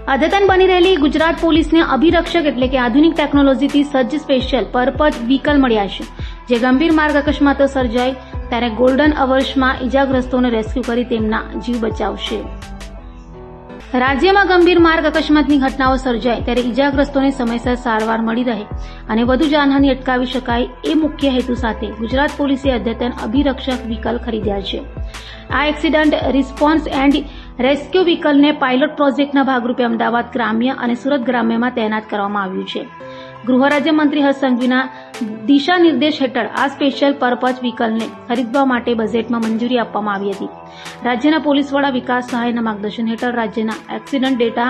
અદ્યતન બની રહેલી ગુજરાત પોલીસને અભિરક્ષક એટલે કે આધુનિક ટેકનોલોજીથી સજ્જ સ્પેશિયલ પર્પઝ વ્હીકલ મળ્યા છે, જે ગંભીર માર્ગ અકસ્માતો સર્જાય ત્યારે ગોલ્ડન અવર્સમાં ઇજાગ્રસ્તોને રેસ્ક્યુ કરી તેમના જીવ બચાવશે। રાજ્યમાં ગંભીર માર્ગ અકસ્માતની ઘટનાઓ સર્જાય ત્યારે ઇજાગ્રસ્તોને સમયસર સારવાર મળી રહે અને વધુ જાનહાનિ અટકાવી શકાય એ મુખ્ય હેતુ સાથે ગુજરાત પોલીસે અદ્યતન અભિરક્ષક વ્હીકલ ખરીદ્યા છે। આ એક્સિડન્ટ રિસ્પોન્સ એન્ડ રેસ્ક્યુ વ્હીકલને પાયલોટ પ્રોજેક્ટના ભાગરૂપે અમદાવાદ ગ્રામ્ય અને સુરત ગ્રામ્યમાં તૈનાત કરવામાં આવ્યું છે। ગૃહ રાજ્યમંત્રી હર્ષ સંઘવીના દિશા નિર્દેશ હેઠળ આ સ્પેશિયલ પર્પઝ વ્હીકલને ખરીદવા માટે બજેટમાં મંજૂરી આપવામાં આવી હતી। રાજ્યના પોલીસ વડા વિકાસ સહાયના માર્ગદર્શન હેઠળ રાજ્યના એક્સિડન્ટ ડેટા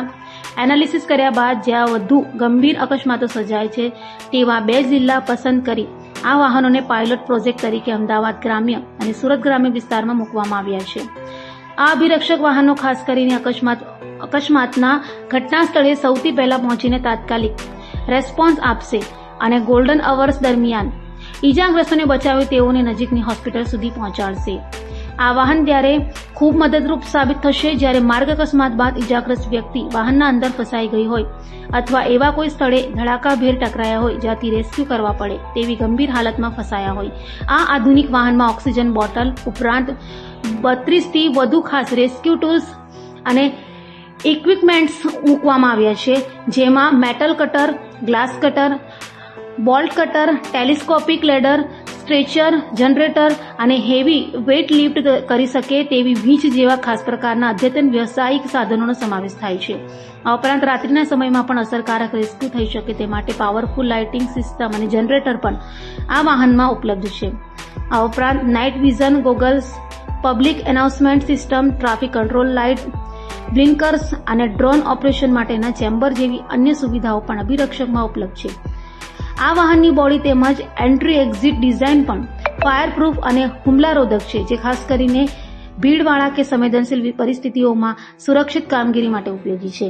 એનાલિસિસ કર્યા બાદ જ્યાં વધુ ગંભીર અકસ્માતો સર્જાય છે તેવા 2 જિલ્લા પસંદ કરી આ વાહનોને પાયલોટ પ્રોજેક્ટ તરીકે અમદાવાદ ગ્રામ્ય અને સુરત ગ્રામ્ય વિસ્તારમાં મૂકવામાં આવ્યા છે। આ અભિરક્ષક વાહનો ખાસ કરીને અકસ્માતના ઘટના સ્થળે સૌથી પહેલા પહોંચીને તાત્કાલિક રેસ્પોન્સ આપશે અને ગોલ્ડન અવર્સ દરમિયાન ઇજાગ્રસ્તોને બચાવી તેઓને નજીકની હોસ્પિટલ સુધી પહોંચાડશે। આ વાહન ત્યારે ખૂબ મદદરૂપ સાબિત થશે જ્યારે માર્ગ અકસ્માત બાદ ઇજાગ્રસ્ત વ્યક્તિ વાહનના અંદર ફસાઈ ગઈ હોય અથવા એવા કોઈ સ્થળે ધડાકાભેર ટકરાયા હોય જ્યાંથી રેસ્ક્યુ કરવા પડે તેવી ગંભીર હાલતમાં ફસાયા હોય। આ આધુનિક વાહનમાં ઓક્સિજન બોટલ ઉપરાંત 32 થી વધુ ખાસ રેસ્ક્યુ ટૂલ્સ અને ઇક્વિપમેન્ટ્સ મૂકવામાં આવ્યા છે, જેમાં metal cutter, glass cutter, bolt cutter, telescopic ladder, stretcher, generator અને હેવી વેઇટ લિફ્ટ કરી શકે તેવી વીંચ જેવા ખાસ પ્રકારના અદ્યતન વ્યવસાયિક સાધનોનો સમાવેશ થાય છે। આ ઉપરાંત રાત્રિના સમયમાં પણ અસરકારક રેસ્ક્યુ થઈ શકે તે માટે પાવરફુલ લાઇટિંગ સિસ્ટમ અને જનરેટર પણ આ વાહનમાં ઉપલબ્ધ છે। આ ઉપરાંત night vision goggles, public announcement system, traffic control light, blinkers અને ડ્રોન ઓપરેશન માટેના ચેમ્બર જેવી અન્ય સુવિધાઓ પણ અભિરક્ષકમાં ઉપલબ્ધ છે। આ વાહનની બોડી તેમજ એન્ટ્રી એક્ઝિટ ડિઝાઇન પણ ફાયરપ્રૂફ અને હુમલારોધક છે, જે ખાસ કરીને ભીડવાળા કે સંવેદનશીલ પરિસ્થિતિઓમાં સુરક્ષિત કામગીરી માટે ઉપયોગી છે।